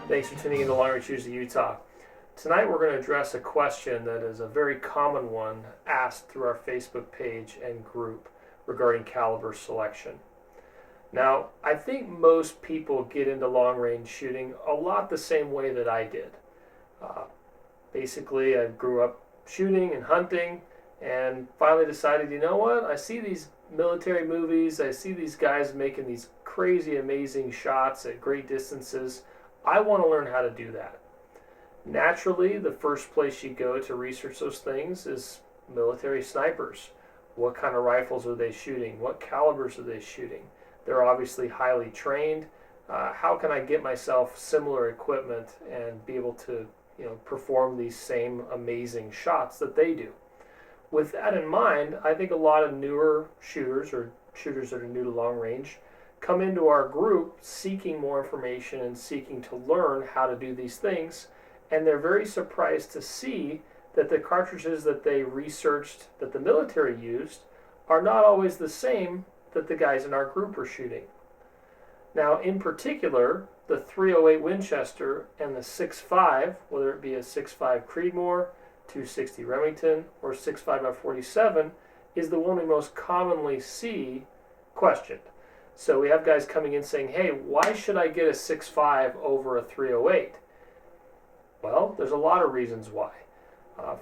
Thanks for tuning in to Long Range Tuesday, Utah. Tonight we're going to address a question that is a very common one asked through our Facebook page and group regarding caliber selection. Now, I think most people get into long range shooting a lot the same way that I did. Basically, I grew up shooting and hunting and finally decided, you know what, I see these military movies, I see these guys making these crazy amazing shots at great distances. I want to learn how to do that. Naturally, the first place you go to research those things is military snipers. What kind of rifles are they shooting? What calibers are they shooting? They're obviously highly trained. How can I get myself similar equipment and be able to, perform these same amazing shots that they do? With that in mind, I think a lot of newer shooters or shooters that are new to long range come into our group seeking more information and seeking to learn how to do these things, and they're very surprised to see that the cartridges that they researched that the military used are not always the same that the guys in our group are shooting. Now, in particular, the 308 Winchester and the 6.5, whether it be a 6.5 Creedmoor, 260 Remington, or 6.5x47, is the one we most commonly see questioned. So we have guys coming in saying, hey, why should I get a 6.5 over a 308? Well, there's a lot of reasons why.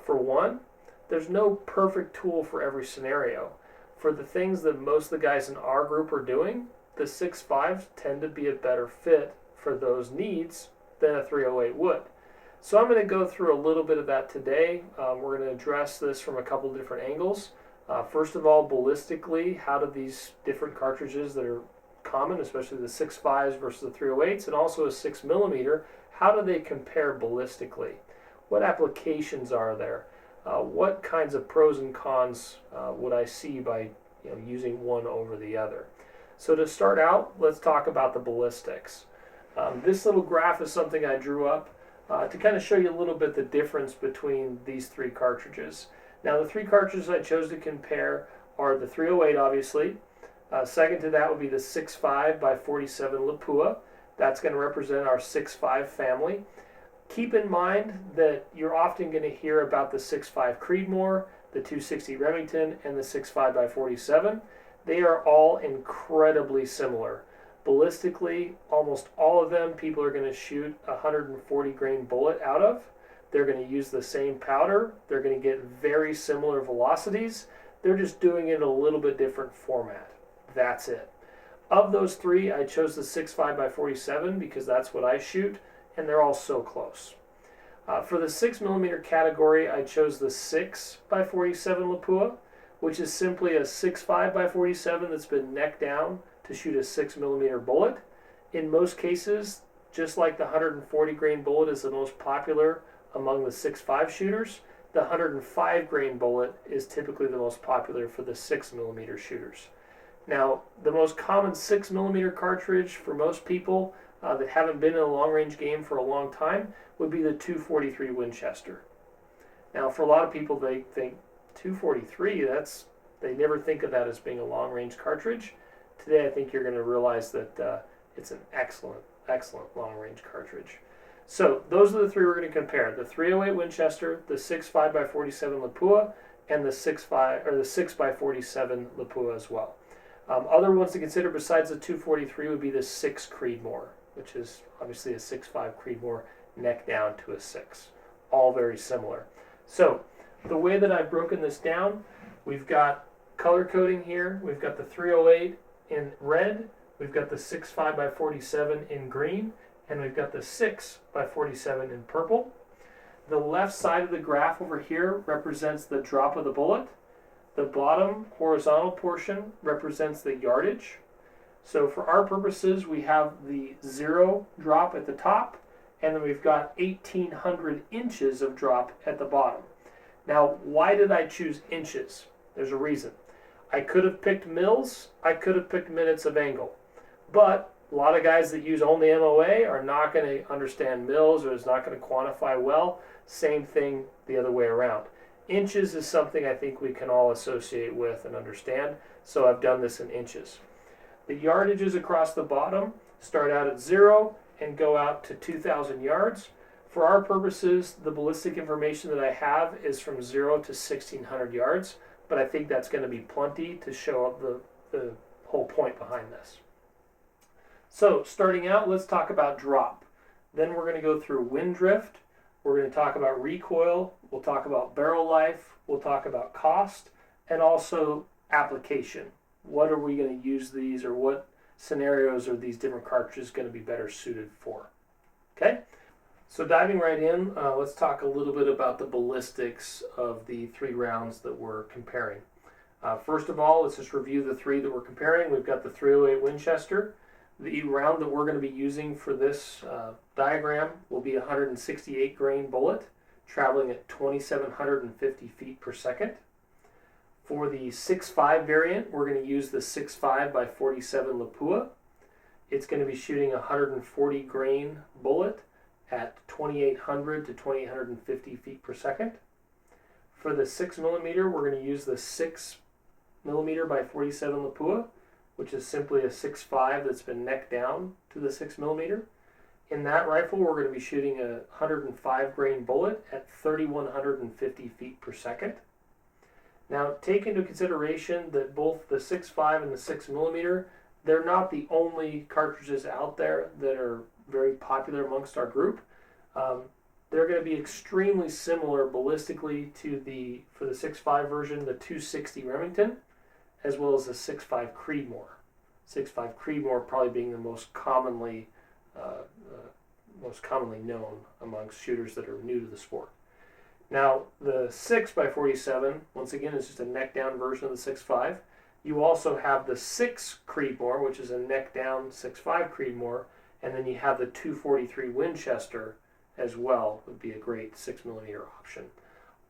For one, there's no perfect tool for every scenario. For the things that most of the guys in our group are doing, the 6.5s tend to be a better fit for those needs than a 308 would. So I'm going to go through a little bit of that today. We're going to address this from a couple different angles. First of all, ballistically, how do these different cartridges that are common, especially the 6.5s versus the 308s, and also a 6mm, how do they compare ballistically? What applications are there? What kinds of pros and cons would I see by using one over the other? So to start out, let's talk about the ballistics. This little graph is something I drew up to kind of show you a little bit the difference between these three cartridges. Now, the three cartridges I chose to compare are the 308, obviously. Second to that would be the 6.5x47 Lapua. That's going to represent our 6.5 family. Keep in mind that you're often going to hear about the 6.5 Creedmoor, the 260 Remington, and the 6.5x47. They are all incredibly similar. Ballistically, almost all of them people are going to shoot a 140 grain bullet out of. They're going to use the same powder. They're going to get very similar velocities. They're just doing it in a little bit different format. That's it. Of those three, I chose the 6.5x47 because that's what I shoot, and they're all so close. For the 6mm category, I chose the 6x47 Lapua, which is simply a 6.5x47 that's been neck down to shoot a 6mm bullet. In most cases, just like the 140 grain bullet is the most popular among the 6.5 shooters, the 105 grain bullet is typically the most popular for the 6mm shooters. Now, the most common 6mm cartridge for most people that haven't been in a long-range game for a long time would be the 243 Winchester. Now, for a lot of people, they think 243, they never think of that as being a long-range cartridge. Today, I think you're going to realize that it's an excellent, excellent long-range cartridge. So those are the three we're going to compare: the 308 Winchester, the 6.5x47 Lapua, and the 6x47 Lapua as well. Other ones to consider besides the 243 would be the 6 Creedmoor, which is obviously a 6.5 Creedmoor neck down to a 6. All very similar. So the way that I've broken this down, we've got color coding here. We've got the 308 in red, we've got the 6.5x47 in green, and we've got the 6x47 in purple. The left side of the graph over here represents the drop of the bullet. The bottom horizontal portion represents the yardage. So for our purposes, we have the 0 drop at the top, and then we've got 1,800 inches of drop at the bottom. Now, why did I choose inches? There's a reason. I could have picked mils, I could have picked minutes of angle, but a lot of guys that use only MOA are not going to understand mils, or it's not going to quantify well. Same thing the other way around. Inches is something I think we can all associate with and understand, so I've done this in inches. The yardages across the bottom start out at 0 and go out to 2,000 yards. For our purposes, the ballistic information that I have is from 0 to 1,600 yards, but I think that's going to be plenty to show up the whole point behind this. So starting out, let's talk about drop. Then we're going to go through wind drift. We're going to talk about recoil. We'll talk about barrel life. We'll talk about cost and also application. What are we going to use these, or what scenarios are these different cartridges going to be better suited for? Okay, so diving right in, let's talk a little bit about the ballistics of the 3 rounds that we're comparing. First of all, let's just review the 3 that we're comparing. We've got the .308 Winchester. The round that we're going to be using for this diagram will be a 168 grain bullet, traveling at 2,750 feet per second. For the 6.5 variant, we're going to use the 6.5 by 47 Lapua. It's going to be shooting a 140 grain bullet at 2,800 to 2,850 feet per second. For the 6mm, we're going to use the 6mm by 47 Lapua, which is simply a 6.5 that's been necked down to the 6mm. In that rifle, we're going to be shooting a 105 grain bullet at 3,150 feet per second. Now, take into consideration that both the 6.5 and the 6mm, they're not the only cartridges out there that are very popular amongst our group. They're going to be extremely similar ballistically to for the 6.5 version, the 260 Remington, as well as the 6.5 Creedmoor. 6.5 Creedmoor probably being the most commonly known amongst shooters that are new to the sport. Now, the 6 by 47, once again, is just a neck-down version of the 6.5. You also have the 6 Creedmoor, which is a neck-down 6.5 Creedmoor, and then you have the 243 Winchester as well, would be a great 6mm option.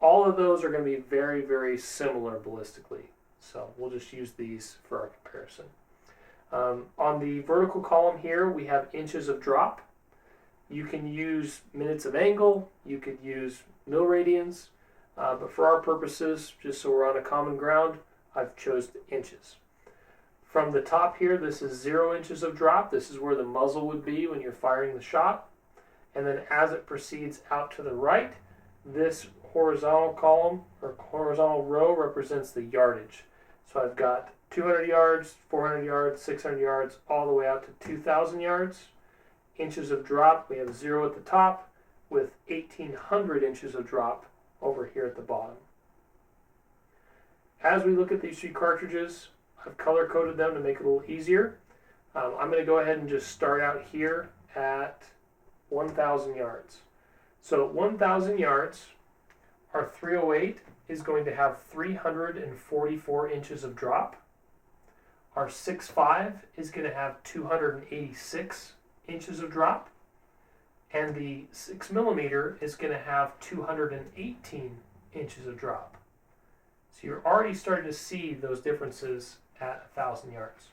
All of those are going to be very, very similar ballistically, so we'll just use these for our comparison. On the vertical column here, we have inches of drop. You can use minutes of angle, you could use mil-radians, but for our purposes, just so we're on a common ground, I've chosen inches. From the top here, this is 0 inches of drop. This is where the muzzle would be when you're firing the shot. And then as it proceeds out to the right, this horizontal column or horizontal row represents the yardage. So I've got 200 yards, 400 yards, 600 yards, all the way out to 2,000 yards. Inches of drop, we have 0 at the top, with 1,800 inches of drop over here at the bottom. As we look at these 3 cartridges, I've color-coded them to make it a little easier. I'm going to go ahead and just start out here at 1,000 yards. So at 1,000 yards, our .308 is going to have 344 inches of drop. Our 6.5 is going to have 286 inches of drop. And the 6mm is going to have 218 inches of drop. So you're already starting to see those differences at 1,000 yards.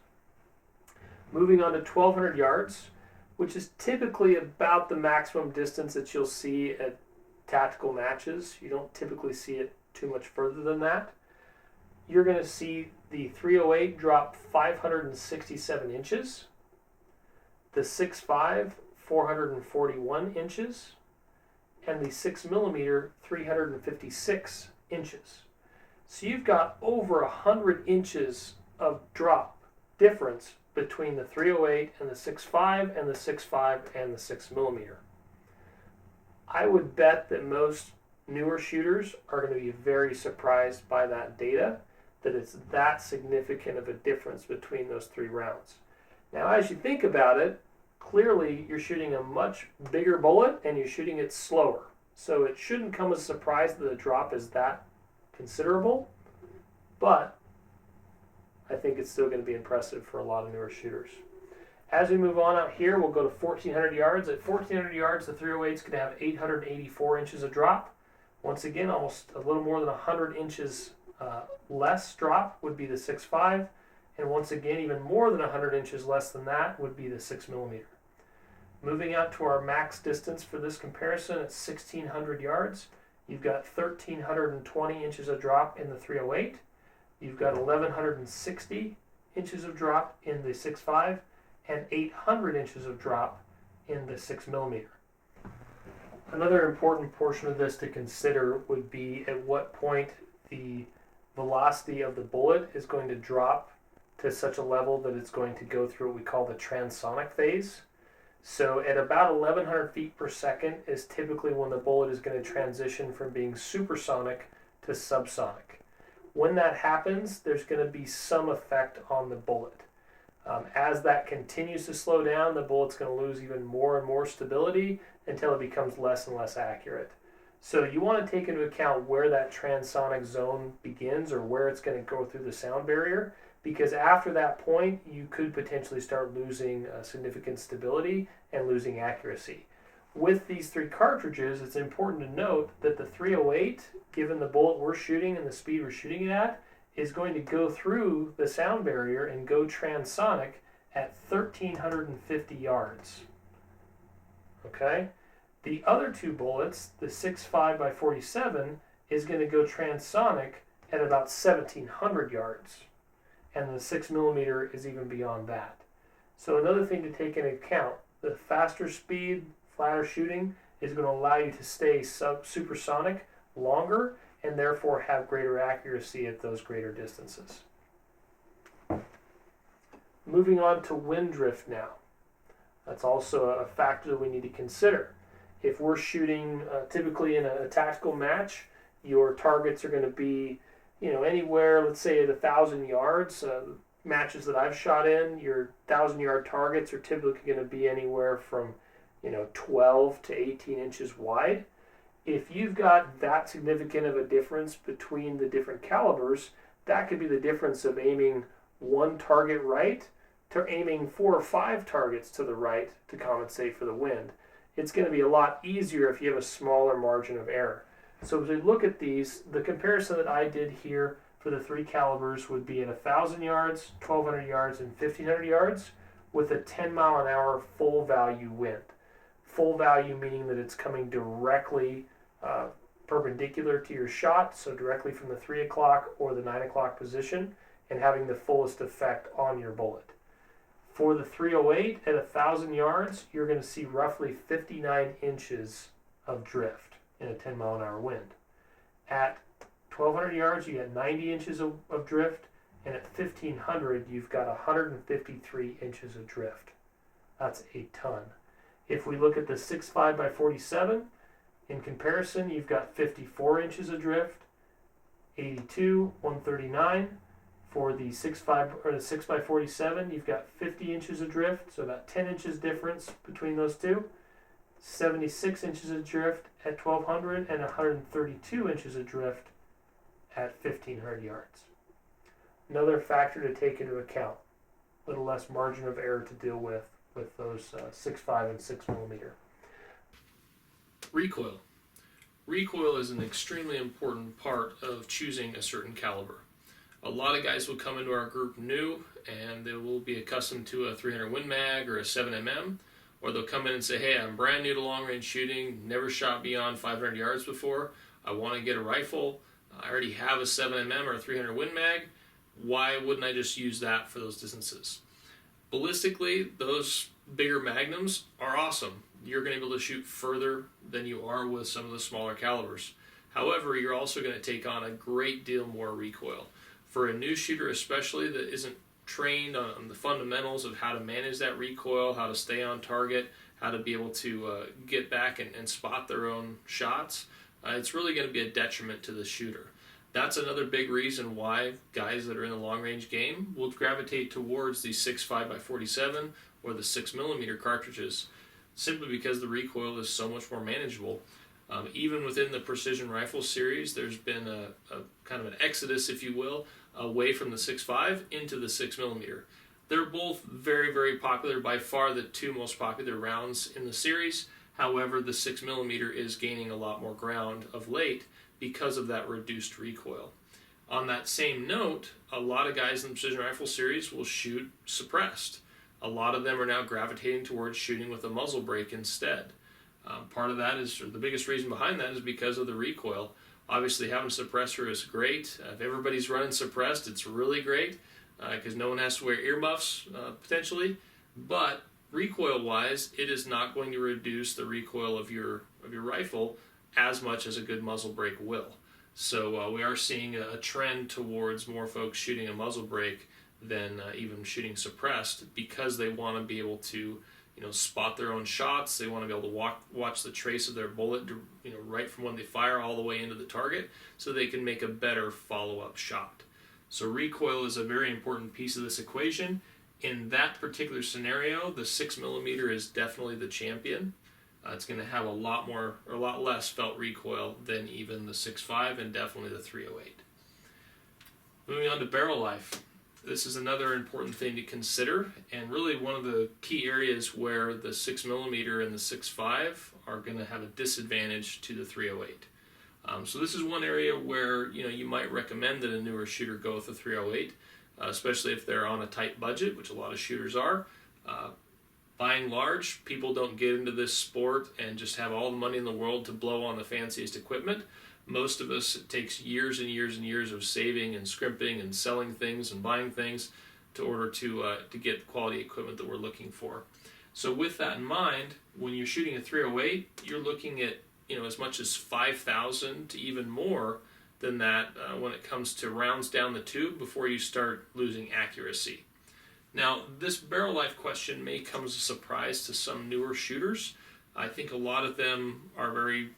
Moving on to 1,200 yards, which is typically about the maximum distance that you'll see at tactical matches. You don't typically see it too much further than that. You're going to see the .308 drop 567 inches, the 6.5 441 inches, and the 6mm 356 inches. So you've got over 100 inches of drop difference between the .308 and the 6.5 and the 6.5 and the 6mm. I would bet that most newer shooters are going to be very surprised by that data, that it's that significant of a difference between those 3 rounds. Now, as you think about it, clearly you're shooting a much bigger bullet and you're shooting it slower. So it shouldn't come as a surprise that the drop is that considerable, but I think it's still going to be impressive for a lot of newer shooters. As we move on out here, we'll go to 1,400 yards. At 1,400 yards, the .308 is going to have 884 inches of drop. Once again, almost a little more than 100 inches less drop would be the 6.5, and once again, even more than 100 inches less than that would be the 6mm. Moving out to our max distance for this comparison at 1,600 yards, you've got 1,320 inches of drop in the .308. You've got 1,160 inches of drop in the 6.5 and 800 inches of drop in the 6mm. Another important portion of this to consider would be at what point the velocity of the bullet is going to drop to such a level that it's going to go through what we call the transonic phase. So at about 1100 feet per second is typically when the bullet is going to transition from being supersonic to subsonic. When that happens, there's going to be some effect on the bullet. As that continues to slow down, the bullet's going to lose even more and more stability until it becomes less and less accurate. So you want to take into account where that transonic zone begins or where it's going to go through the sound barrier, because after that point, you could potentially start losing significant stability and losing accuracy. With these 3 cartridges, it's important to note that the 308, given the bullet we're shooting and the speed we're shooting it at, is going to go through the sound barrier and go transonic at 1,350 yards. Okay? The other 2 bullets, the 6.5 by 47, is going to go transonic at about 1,700 yards. And the 6mm is even beyond that. So another thing to take into account, the faster speed, flatter shooting is going to allow you to stay supersonic longer and therefore have greater accuracy at those greater distances. Moving on to wind drift now. That's also a factor that we need to consider. If we're shooting typically in a tactical match, your targets are going to be anywhere, let's say at 1,000 yards. Matches that I've shot in, your 1,000-yard targets are typically going to be anywhere from 12 to 18 inches wide. If you've got that significant of a difference between the different calibers, that could be the difference of aiming 1 target right to aiming 4 or 5 targets to the right to compensate for the wind. It's going to be a lot easier if you have a smaller margin of error. So as we look at these, the comparison that I did here for the 3 calibers would be at 1,000 yards, 1,200 yards, and 1,500 yards with a 10-mile-an-hour full value wind. Full value meaning that it's coming directly perpendicular to your shot, so directly from the 3 o'clock or the 9 o'clock position, and having the fullest effect on your bullet. For the 308 at 1,000 yards, you're going to see roughly 59 inches of drift in a 10-mile-an-hour wind. At 1,200 yards, you get 90 inches of drift, and at 1,500, you've got 153 inches of drift. That's a ton. If we look at the 6.5 by 47, in comparison, you've got 54 inches of drift, 82, 139. For the 6.5 or the 6 by 47, you've got 50 inches of drift, so about 10 inches difference between those two. 76 inches of drift at 1,200 and 132 inches of drift at 1,500 yards. Another factor to take into account, a little less margin of error to deal with those 6.5 and 6mm. Recoil. Recoil is an extremely important part of choosing a certain caliber. A lot of guys will come into our group new and they will be accustomed to a 300 Win Mag or a 7mm, or they'll come in and say, hey, I'm brand new to long range shooting, never shot beyond 500 yards before, I want to get a rifle, I already have a 7mm or a 300 Win Mag, why wouldn't I just use that for those distances? Ballistically, those bigger magnums are awesome. You're going to be able to shoot further than you are with some of the smaller calibers. However, you're also going to take on a great deal more recoil. For a new shooter especially that isn't trained on the fundamentals of how to manage that recoil, how to stay on target, how to be able to get back and spot their own shots, it's really going to be a detriment to the shooter. That's another big reason why guys that are in the long range game will gravitate towards the 6.5 by 47 or the 6mm cartridges, simply because the recoil is so much more manageable. Even within the precision rifle series, there's been a kind of an exodus, if you will, away from the 6.5 into the 6mm. They're both very, very popular, by far the 2 most popular rounds in the series. However, the 6mm is gaining a lot more ground of late because of that reduced recoil. On that same note, a lot of guys in the precision rifle series will shoot suppressed. A lot of them are now gravitating towards shooting with a muzzle brake instead. Part of that is, or the biggest reason behind that, is because of the recoil. Obviously, having a suppressor is great. If everybody's running suppressed, it's really great because no one has to wear earmuffs potentially. But recoil wise, it is not going to reduce the recoil of your rifle as much as a good muzzle brake will. So we are seeing a trend towards more folks shooting a muzzle brake than even shooting suppressed, because they want to be able to, spot their own shots. They want to be able to watch the trace of their bullet, right from when they fire all the way into the target, so they can make a better follow-up shot. So recoil is a very important piece of this equation. In that particular scenario, the 6mm is definitely the champion. It's going to have a lot less felt recoil than even the 6.5 and definitely the 308. Moving on to barrel life. This is another important thing to consider, and really one of the key areas where the 6mm and the 6.5 are going to have a disadvantage to the 308. So this is one area where you might recommend that a newer shooter go with the 308, especially if they're on a tight budget, which a lot of shooters are. By and large, people don't get into this sport and just have all the money in the world to blow on the fanciest equipment. Most of us, it takes years and years and years of saving and scrimping and selling things and buying things to order to get the quality equipment that we're looking for. So with that in mind, when you're shooting a 308, you're looking at as much as 5,000 to even more than that when it comes to rounds down the tube before you start losing accuracy. Now, this barrel life question may come as a surprise to some newer shooters. I think a lot of them are very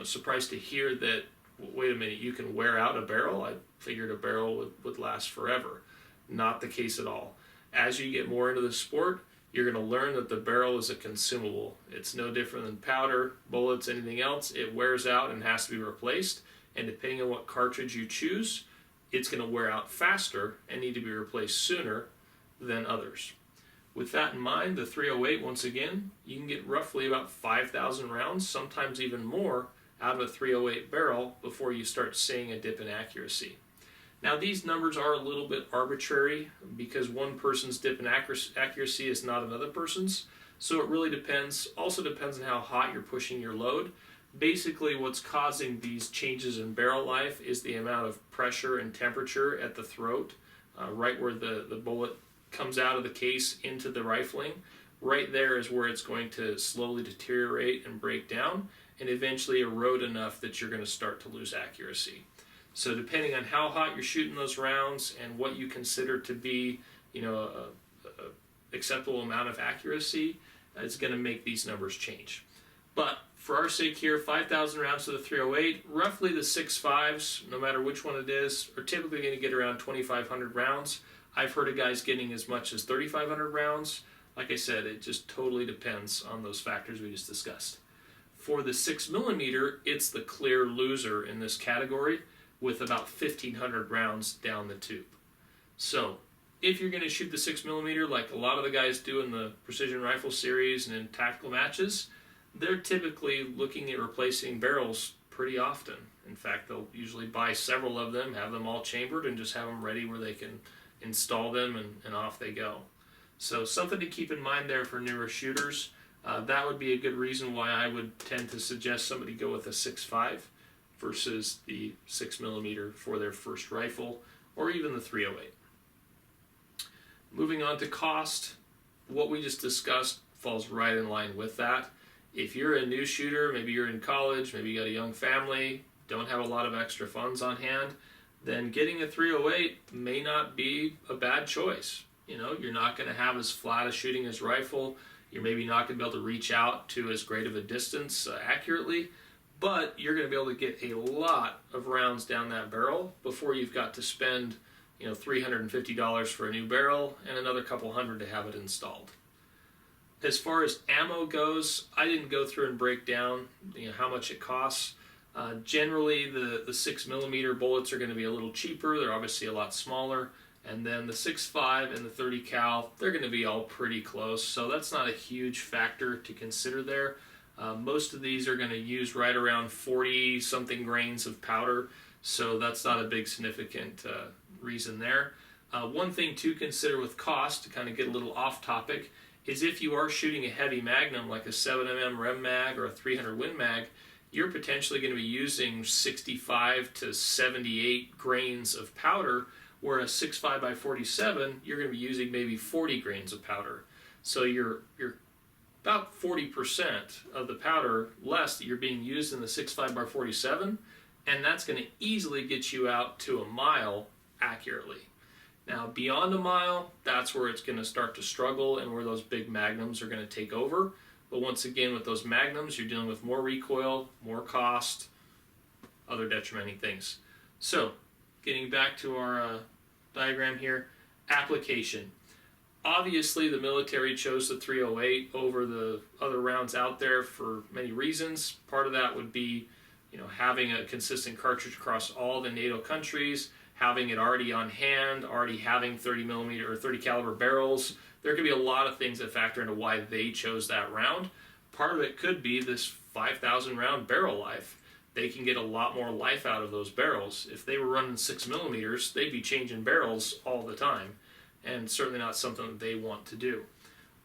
surprised to hear that, wait a minute, you can wear out a barrel? I figured a barrel would last forever. Not the case at all. As you get more into the sport, you're going to learn that the barrel is a consumable. It's no different than powder, bullets, anything else. It wears out and has to be replaced. And depending on what cartridge you choose, it's going to wear out faster and need to be replaced sooner than others. With that in mind, the 308, once again, you can get roughly about 5,000 rounds, sometimes even more, out of a 308 barrel before you start seeing a dip in accuracy. Now, these numbers are a little bit arbitrary because one person's dip in accuracy is not another person's, so it really depends. Also depends on how hot you're pushing your load. Basically, what's causing these changes in barrel life is the amount of pressure and temperature at the throat, right where the bullet comes out of the case into the rifling. Right there is where it's going to slowly deteriorate and break down and eventually erode enough that you're going to start to lose accuracy. So depending on how hot you're shooting those rounds and what you consider to be, a acceptable amount of accuracy, it's going to make these numbers change. But for our sake here, 5,000 rounds to the 308, roughly the 6.5s, no matter which one it is, are typically going to get around 2,500 rounds. I've heard of guys getting as much as 3,500 rounds. Like I said, it just totally depends on those factors we just discussed. For the 6mm, it's the clear loser in this category with about 1,500 rounds down the tube. So if you're going to shoot the 6mm like a lot of the guys do in the precision rifle series and in tactical matches, they're typically looking at replacing barrels pretty often. In fact, they'll usually buy several of them, have them all chambered, and just have them ready where they can install them and off they go. So something to keep in mind there for newer shooters. That would be a good reason why I would tend to suggest somebody go with a 6.5 versus the 6mm for their first rifle, or even the 308. Moving on to cost, what we just discussed falls right in line with that. If you're a new shooter, maybe you're in college, maybe you got a young family, don't have a lot of extra funds on hand, then getting a 308 may not be a bad choice. You're not going to have as flat a shooting as rifle. You're maybe not going to be able to reach out to as great of a distance accurately, but you're going to be able to get a lot of rounds down that barrel before you've got to spend $350 for a new barrel and another couple hundred to have it installed. As far as ammo goes, I didn't go through and break down how much it costs. Generally, the 6mm bullets are going to be a little cheaper. They're obviously a lot smaller. And then the 6.5 and the 30 cal, they're going to be all pretty close. So that's not a huge factor to consider there. Most of these are going to use right around 40-something grains of powder. So that's not a big significant reason there. One thing to consider with cost, to kind of get a little off topic, is if you are shooting a heavy magnum like a 7mm Rem mag or a 300 Win mag, you're potentially going to be using 65 to 78 grains of powder, where a 6.5 by 47, you're going to be using maybe 40 grains of powder. So your about 40% of the powder less that you're being used in the 6.5x47, and that's going to easily get you out to a mile accurately. Now, beyond a mile, that's where it's going to start to struggle and where those big magnums are going to take over. But once again, with those magnums, you're dealing with more recoil, more cost, other detrimenting things. So, getting back to our diagram here, application. Obviously, the military chose the 308 over the other rounds out there for many reasons. Part of that would be, having a consistent cartridge across all the NATO countries, having it already on hand, already having 30 millimeter or 30 caliber barrels. There could be a lot of things that factor into why they chose that round. Part of it could be this 5,000 round barrel life. They can get a lot more life out of those barrels. If they were running 6 millimeters, they'd be changing barrels all the time, and certainly not something that they want to do.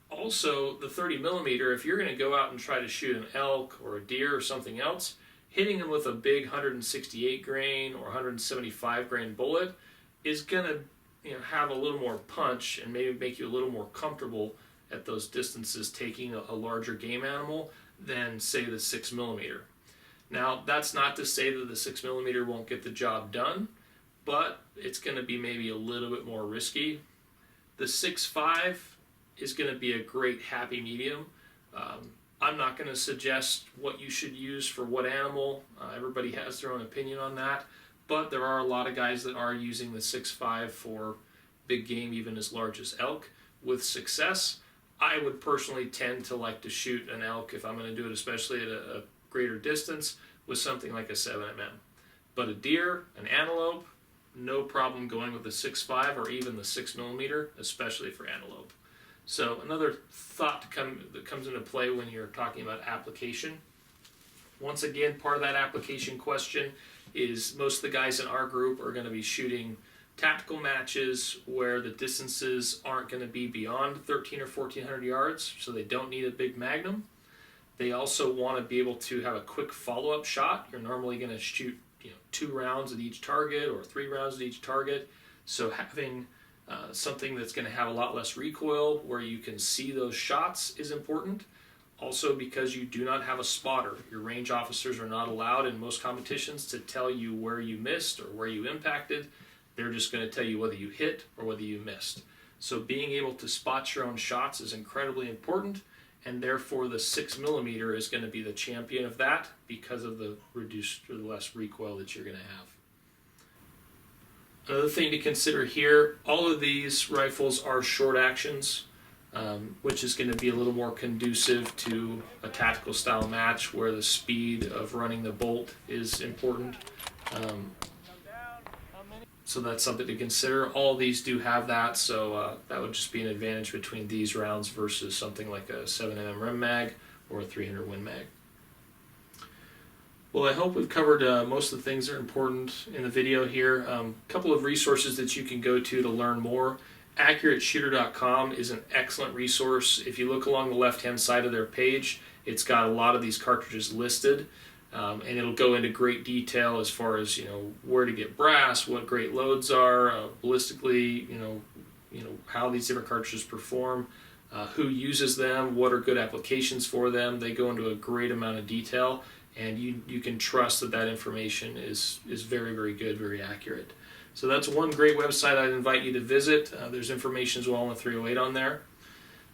Also, the 30 millimeter, if you're going to go out and try to shoot an elk or a deer or something else, hitting them with a big 168 grain or 175 grain bullet is going to have a little more punch and maybe make you a little more comfortable at those distances taking a larger game animal than, say, the 6 millimeter. Now, that's not to say that the 6 millimeter won't get the job done, but it's going to be maybe a little bit more risky. The 6.5 is going to be a great happy medium. I'm not going to suggest what you should use for what animal. Everybody has their own opinion on that, but there are a lot of guys that are using the 6.5 for big game, even as large as elk, with success. I would personally tend to like to shoot an elk, if I'm going to do it, especially at a greater distance, with something like a 7mm. But a deer, an antelope, no problem going with the 6.5 or even the 6 millimeter, especially for antelope. So another thought that comes into play when you're talking about application. Once again, part of that application question is most of the guys in our group are going to be shooting tactical matches where the distances aren't going to be beyond 1,300 or 1,400 yards, so they don't need a big magnum. They also want to be able to have a quick follow-up shot. You're normally going to shoot 2 rounds at each target or 3 rounds at each target. So having something that's going to have a lot less recoil where you can see those shots is important. Also, because you do not have a spotter. Your range officers are not allowed in most competitions to tell you where you missed or where you impacted. They're just going to tell you whether you hit or whether you missed. So being able to spot your own shots is incredibly important, and therefore the 6 millimeter is going to be the champion of that because of the reduced or the less recoil that you're going to have. Another thing to consider here, all of these rifles are short actions, which is going to be a little more conducive to a tactical style match where the speed of running the bolt is important. So that's something to consider. All of these do have that, so that would just be an advantage between these rounds versus something like a 7mm Rem mag or a 300 Win mag. Well, I hope we've covered most of the things that are important in the video here. A couple of resources that you can go to learn more. AccurateShooter.com is an excellent resource. If you look along the left-hand side of their page, it's got a lot of these cartridges listed, and it'll go into great detail as far as where to get brass, what great loads are, ballistically, how these different cartridges perform, who uses them, what are good applications for them. They go into a great amount of detail, and you can trust that information is very, very good, very accurate. So that's one great website I'd invite you to visit. There's information as well on the 308 on there.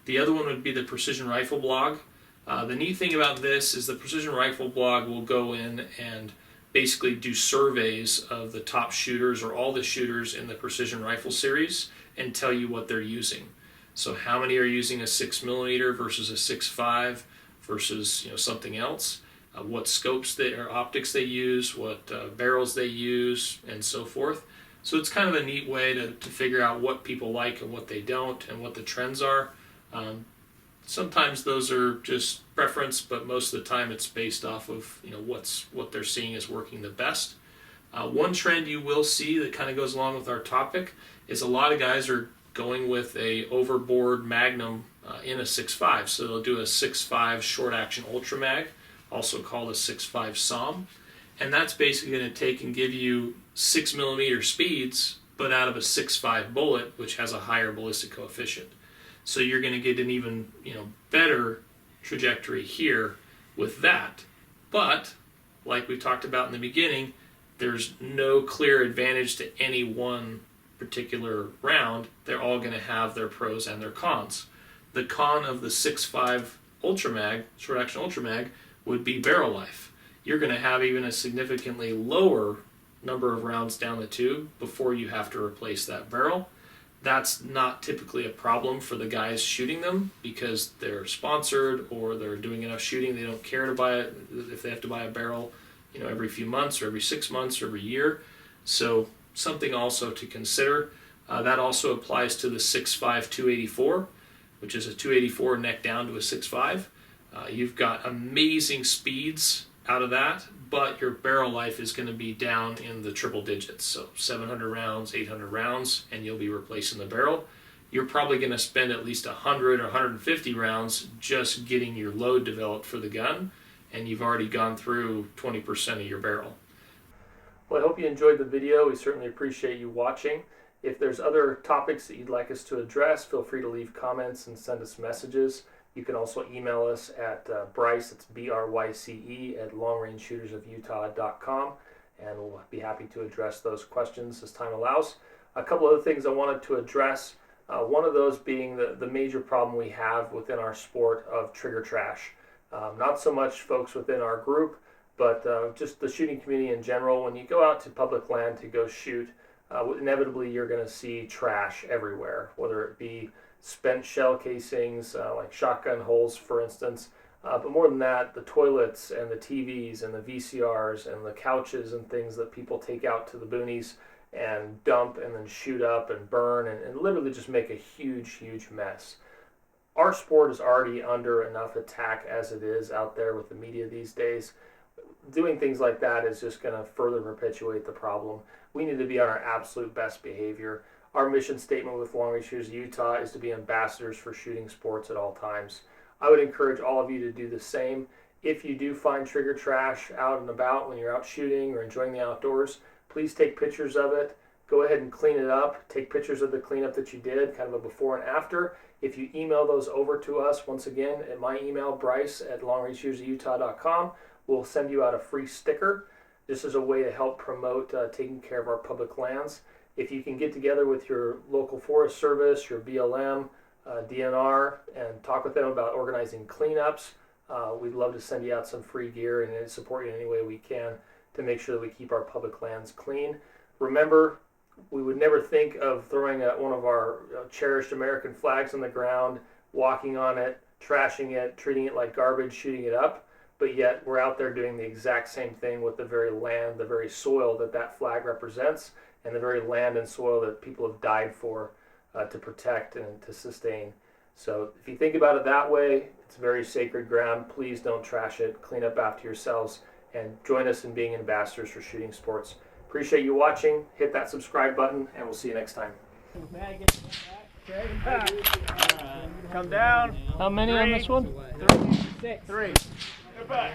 The other one would be the Precision Rifle blog. The neat thing about this is the Precision Rifle blog will go in and basically do surveys of the top shooters or all the shooters in the Precision Rifle series and tell you what they're using. So how many are using a 6 millimeter versus a 6.5 versus something else. What scopes or optics they use, what barrels they use, and so forth. So it's kind of a neat way to figure out what people like and what they don't and what the trends are. Sometimes those are just preference, but most of the time it's based off of what they're seeing is working the best. One trend you will see that kind of goes along with our topic is a lot of guys are going with a overboard magnum in a 6.5. So they'll do a 6.5 short action ultra mag, also called a 6.5 SOM, and that's basically going to take and give you 6 millimeter speeds, but out of a 6.5 bullet, which has a higher ballistic coefficient. So you're going to get an even better trajectory here with that. But, like we talked about in the beginning, there's no clear advantage to any one particular round. They're all going to have their pros and their cons. The con of the 6.5 Ultra Mag, short action Ultra Mag, would be barrel life. You're going to have even a significantly lower number of rounds down the tube before you have to replace that barrel. That's not typically a problem for the guys shooting them because they're sponsored or they're doing enough shooting. They don't care to buy it if they have to buy a barrel, every few months or every 6 months or every year. So something also to consider. That also applies to the 6.5 284, which is a 284 neck down to a 6.5. You've got amazing speeds out of that, but your barrel life is going to be down in the triple digits, so 700 rounds, 800 rounds, and you'll be replacing the barrel. You're probably going to spend at least 100 or 150 rounds just getting your load developed for the gun, and you've already gone through 20% of your barrel. Well, I hope you enjoyed the video. We certainly appreciate you watching. If there's other topics that you'd like us to address, feel free to leave comments and send us messages. You can also email us at Bryce, it's BRYCE, at longrangeshootersofutah.com, and we'll be happy to address those questions as time allows. A couple other things I wanted to address, one of those being the major problem we have within our sport of trigger trash. Not so much folks within our group, but just the shooting community in general. When you go out to public land to go shoot, inevitably you're going to see trash everywhere, whether it be spent shell casings, like shotgun holes, for instance. But more than that, the toilets and the TVs and the VCRs and the couches and things that people take out to the boonies and dump and then shoot up and burn and literally just make a huge, huge mess. Our sport is already under enough attack as it is out there with the media these days. Doing things like that is just going to further perpetuate the problem. We need to be on our absolute best behavior. Our mission statement with Long Range Shooters of Utah is to be ambassadors for shooting sports at all times. I would encourage all of you to do the same. If you do find trigger trash out and about when you're out shooting or enjoying the outdoors, please take pictures of it. Go ahead and clean it up. Take pictures of the cleanup that you did, kind of a before and after. If you email those over to us, once again, at my email, bryce@longrangeshootersofutah.com, we'll send you out a free sticker. This is a way to help promote taking care of our public lands. If you can get together with your local Forest Service, your BLM, DNR, and talk with them about organizing cleanups, we'd love to send you out some free gear and support you in any way we can to make sure that we keep our public lands clean. Remember, we would never think of throwing one of our cherished American flags on the ground, walking on it, trashing it, treating it like garbage, shooting it up, but yet we're out there doing the exact same thing with the very land, the very soil that flag represents, and the very land and soil that people have died for to protect and to sustain. So if you think about it that way, it's very sacred ground. Please don't trash it. Clean up after yourselves and join us in being ambassadors for shooting sports. Appreciate you watching. Hit that subscribe button, and we'll see you next time. Come down. How many on this one? 3. 6. 3. Get back.